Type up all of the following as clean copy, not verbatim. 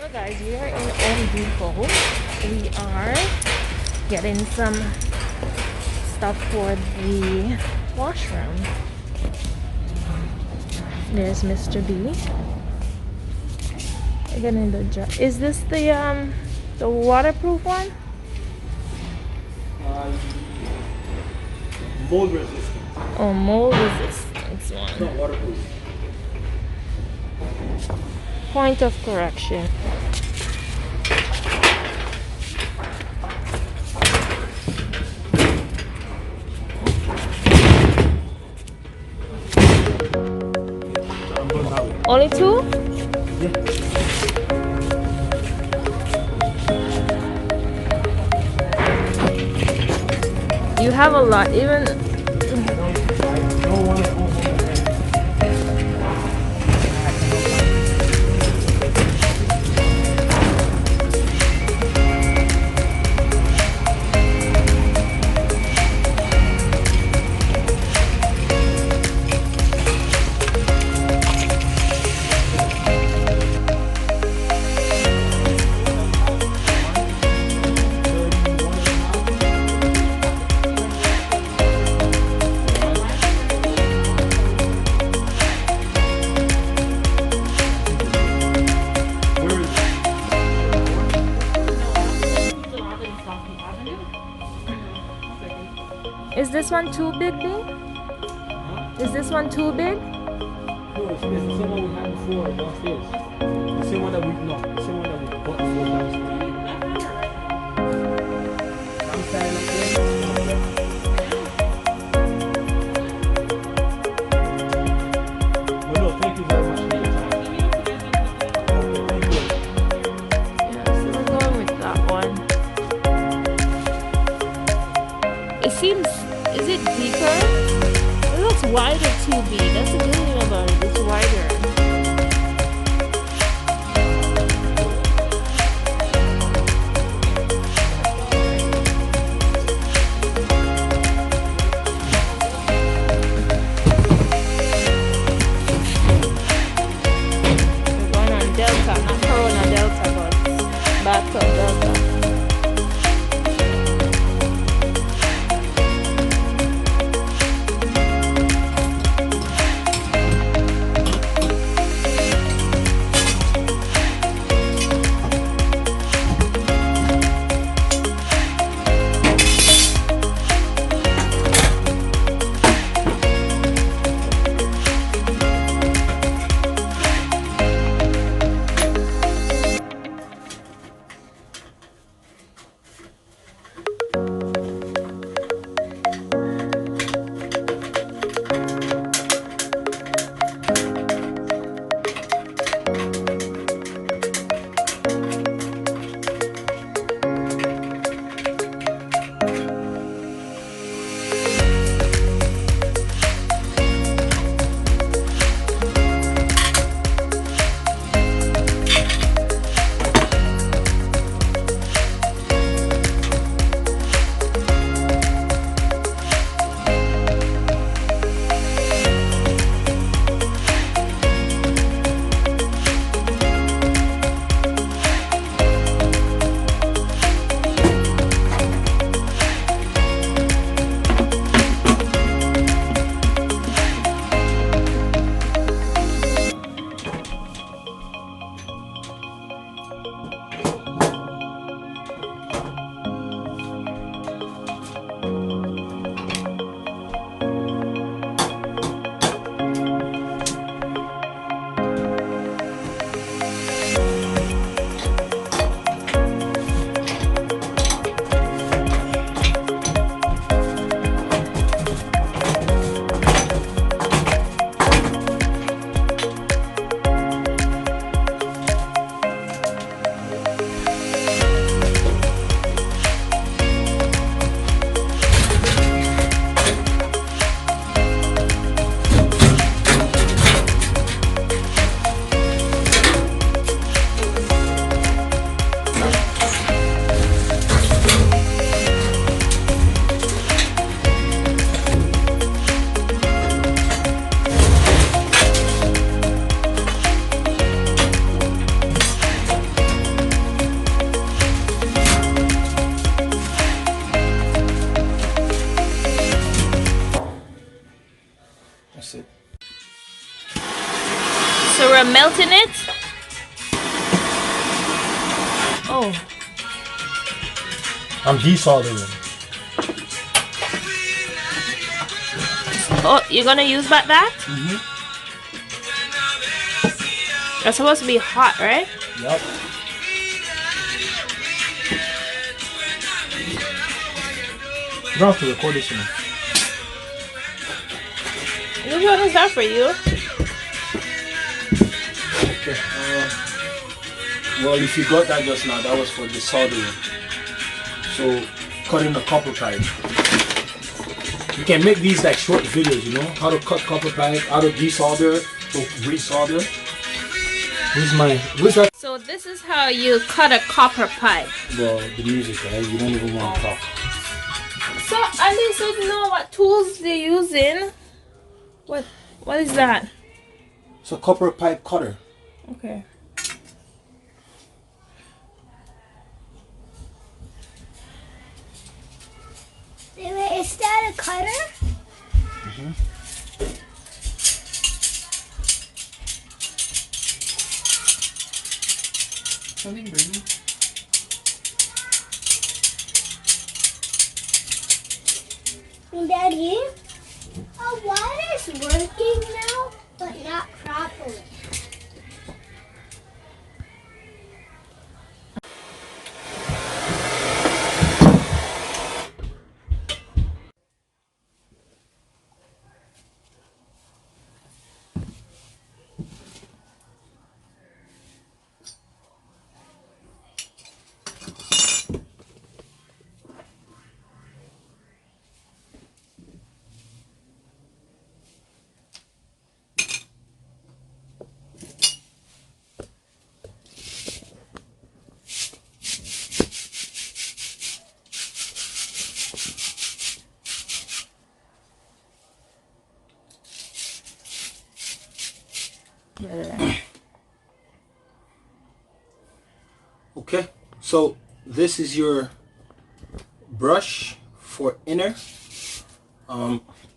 So guys, we are in Home Depot. We are getting some stuff for the washroom. There's Mr. B. Again, is this the waterproof one? Mold resistant. Oh, mold resistance one. It's not waterproof. Point of correction. I'm going that way. Only two? Yeah. You have a lot, even. I don't want to go home again. Is this one too big, B? Is this one too big? No, it's the same one we had before downstairs. The same one that we bought before downstairs. I'm standing up there. Well, no, thank you very much for your time. Okay, thank you. Yeah, so we're going with that one. It seems, is it deeper? It looks wider too, B. That's the good thing about it. It's wider. melting it? Oh. I'm desoldering. Oh, you're gonna use that? Mm-hmm. It's supposed to be hot, right? Yep. You don't have to record this one. Which one is that for you? Okay. Well, if you got that just now, that was for the soldering. So, cutting the copper pipe. You can make these like short videos, you know, how to cut copper pipe, how to desolder, to resolder. Where's that? So this is how you cut a copper pipe. Well, the music, right? You don't even want to talk. So at least you know what tools they're using. What is that? It's a copper pipe cutter. Okay. Wait, is that a cutter? Mm-hmm. Something baby. Daddy, our water's working now, but not properly. Okay, so this is your brush for inner.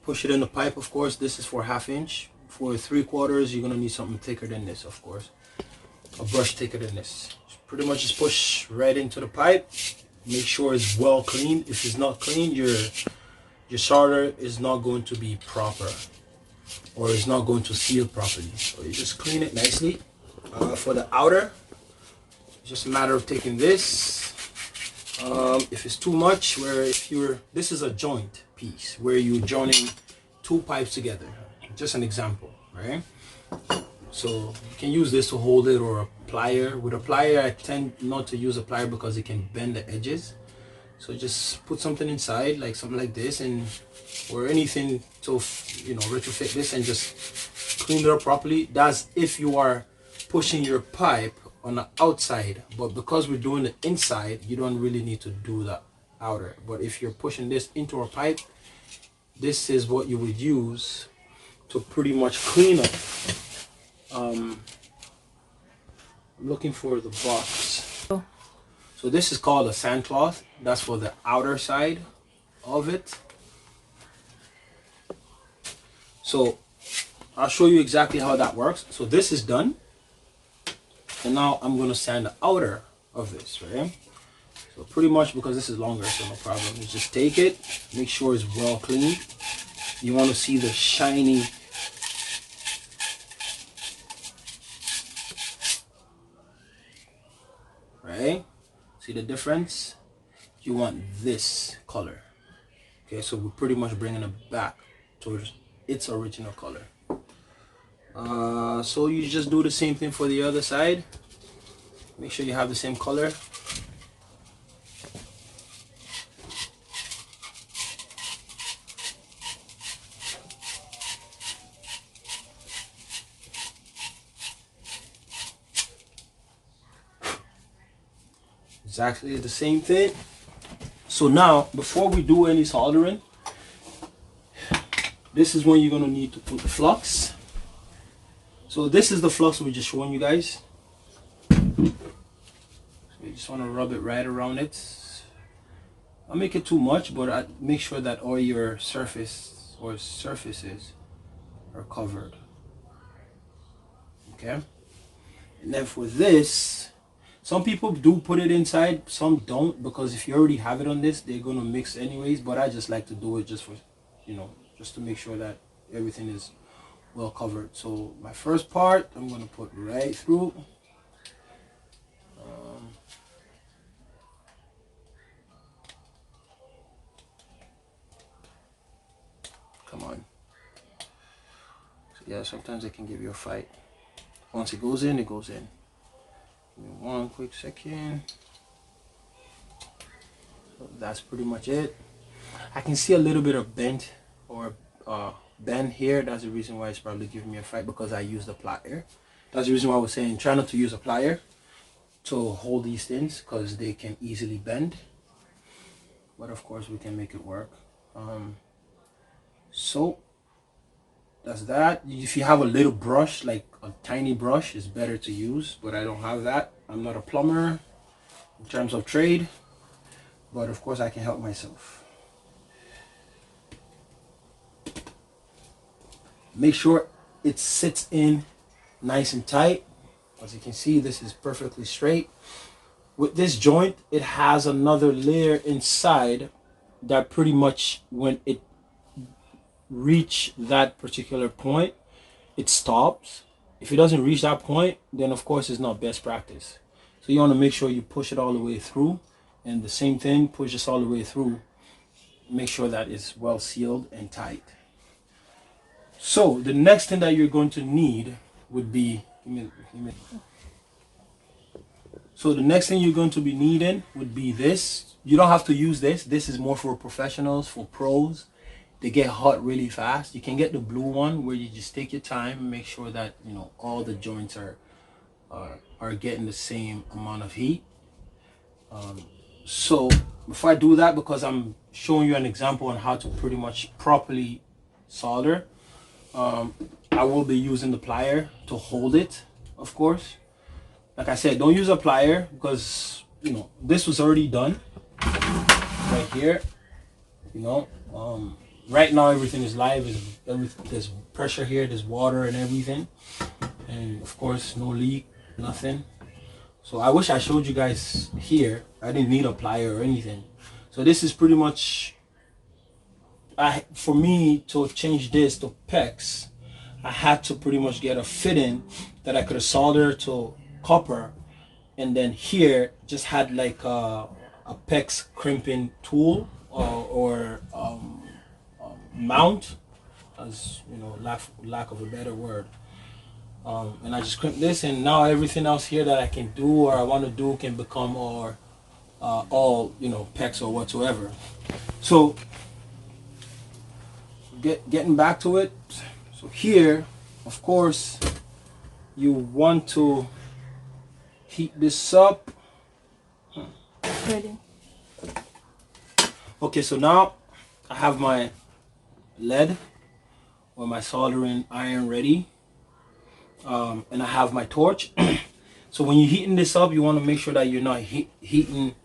Push it in the pipe, of course. This is for 1/2 inch. For 3/4, you're gonna need something thicker than this, of course. A brush thicker than this. Pretty much just push right into the pipe. Make sure it's well cleaned. If it's not clean, your solder is not going to be proper, or it's not going to seal properly. So you just clean it nicely. For the outer, it's just a matter of taking this. If it's too much, this is a joint piece where you're joining 2 pipes together. Just an example, right? So you can use this to hold it, or a plier. With a plier, I tend not to use a plier because it can bend the edges. So just put something inside, like something like this, or anything to, retrofit this and just clean it up properly. That's if you are pushing your pipe on the outside, but because we're doing the inside, you don't really need to do the outer. But if you're pushing this into a pipe, this is what you would use to pretty much clean up. I'm looking for the box. So this is called a sandcloth. That's for the outer side of it. So I'll show you exactly how that works. So this is done. And now I'm going to sand the outer of this, right? So pretty much, because this is longer, so no problem. You just take it, make sure it's well cleaned. You want to see the shiny right? See the difference? You want this color. Okay, so we're pretty much bringing it back towards its original color. So you just do the same thing for the other side. Make sure you have the same color. Exactly the same thing. So now, before we do any soldering, this is when you're going to need to put the flux. So this is the flux we're just showing you guys. So you just want to rub it right around it. I'll make it too much, but I make sure that all your surfaces are covered. Okay. And then for this, some people do put it inside, some don't, because if you already have it on this, they're gonna mix anyways. But I just like to do it just for, just to make sure that everything is well covered. So my first part, I'm gonna put right through. Come on. So yeah, sometimes it can give you a fight. Once it goes in, it goes in. Give me one quick second. So that's pretty much it. I can see a little bit of bend or bend here. That's the reason why it's probably giving me a fight, because I used a plier. That's the reason why I was saying try not to use a plier to hold these things, because they can easily bend. But of course we can make it work. So that's that. If you have a little brush, like a tiny brush, it's better to use, but I don't have that. I'm not a plumber in terms of trade, but of course I can help myself. Make sure it sits in nice and tight. As you can see, this is perfectly straight. With this joint, it has another layer inside that pretty much, when it reach that particular point, it stops. If it doesn't reach that point, then of course it's not best practice. So you want to make sure you push it all the way through, and the same thing, push this all the way through. Make sure that it's well sealed and tight. So the next thing that you're going to need would be, so the next thing you're going to be needing would be this. You don't have to use this. This is more for professionals, for pros. They get hot really fast. You can get the blue one, where you just take your time and make sure that all the joints are getting the same amount of heat. So before I do that, because I'm showing you an example on how to pretty much properly solder, I will be using the plier to hold it, of course. Like I said, don't use a plier, because this was already done right here. Right now everything is live. There's pressure here, there's water and everything, and of course no leak, nothing. So I wish I showed you guys here. I didn't need a plier or anything. So this is pretty much, for me to change this to PEX, I had to pretty much get a fitting that I could have soldered to copper, and then here just had like a PEX crimping tool or mount, as lack of a better word. And I just crimp this, and now everything else here that I can do or I want to do can become all PEX or whatsoever. So getting back to it. So here, of course, you want to heat this up. Ready. Okay, so now I have my lead or my soldering iron ready, and I have my torch. So when you're heating this up, you want to make sure that you're not heating,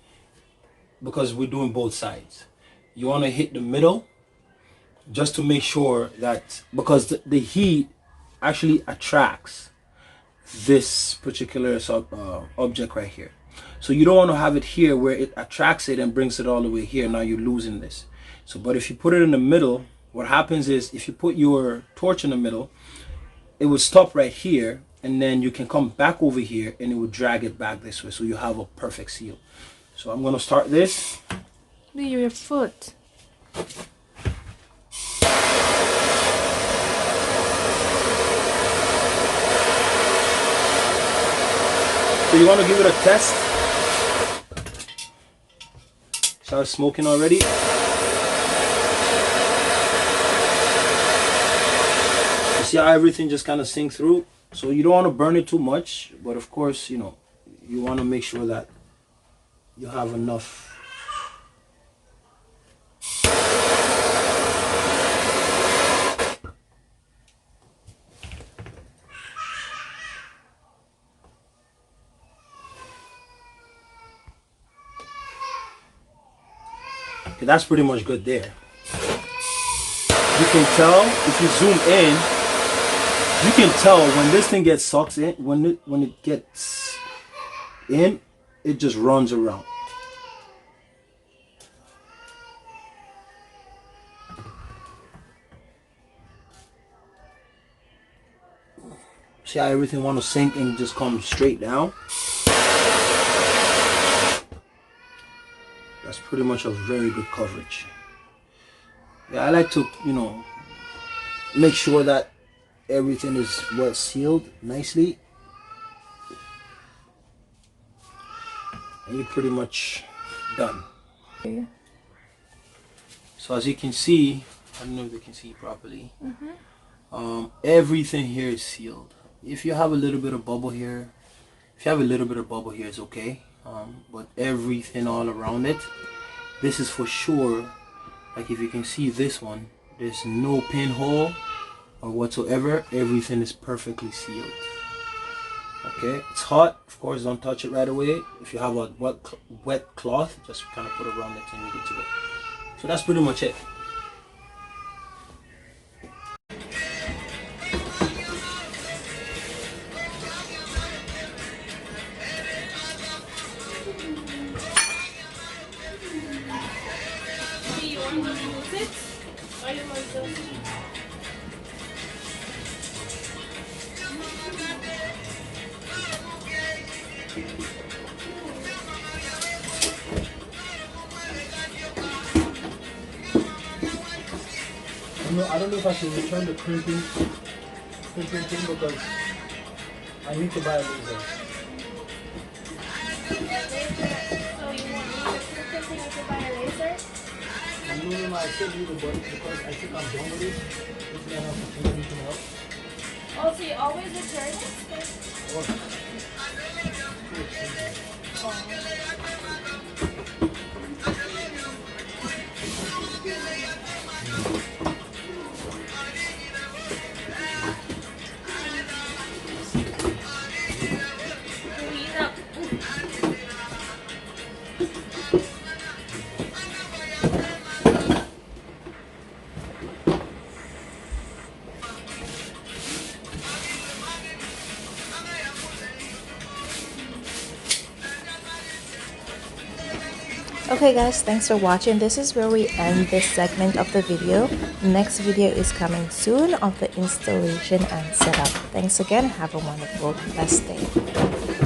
because we're doing both sides. You want to hit the middle, just to make sure that, because the heat actually attracts this particular object right here. So you don't want to have it here where it attracts it and brings it all the way here. Now you're losing this. So, but if you put it in the middle, what happens is, if you put your torch in the middle, it would stop right here, and then you can come back over here and it would drag it back this way, so you have a perfect seal. So I'm going to start this. Do your foot. So you want to give it a test. Start smoking already. You see how everything just kind of sinks through? So you don't want to burn it too much, but of course, you want to make sure that you have enough. Okay, that's pretty much good there. You can tell if you zoom in, You can tell when this thing gets sucked in, when it gets in, it just runs around. See how everything want to sink and just come straight down? That's pretty much a very good coverage. Yeah, I like to, you know, make sure that everything is well sealed nicely. And you're pretty much done. So as you can see, I don't know if you can see properly. Everything here is sealed. If you have a little bit of bubble here, it's okay. But everything all around it, this is for sure. Like if you can see this one, there's no pinhole or whatsoever. Everything is perfectly sealed. Okay, it's hot. Of course, don't touch it right away. If you have a wet cloth, just kind of put it around it and you're good to go. So that's pretty much it. Do you want to use it? Or you want to? I don't know if I should return the crimping thing because I need to buy a laser. So you want me to continue to buy a laser? No, I still need the button because I think I'm done with it. If I have to do anything else. Oh, so you always return it? Or, Okay guys, thanks for watching. This is where we end this segment of the video. Next video is coming soon of the installation and setup. Thanks again. Have a wonderful, blessed day.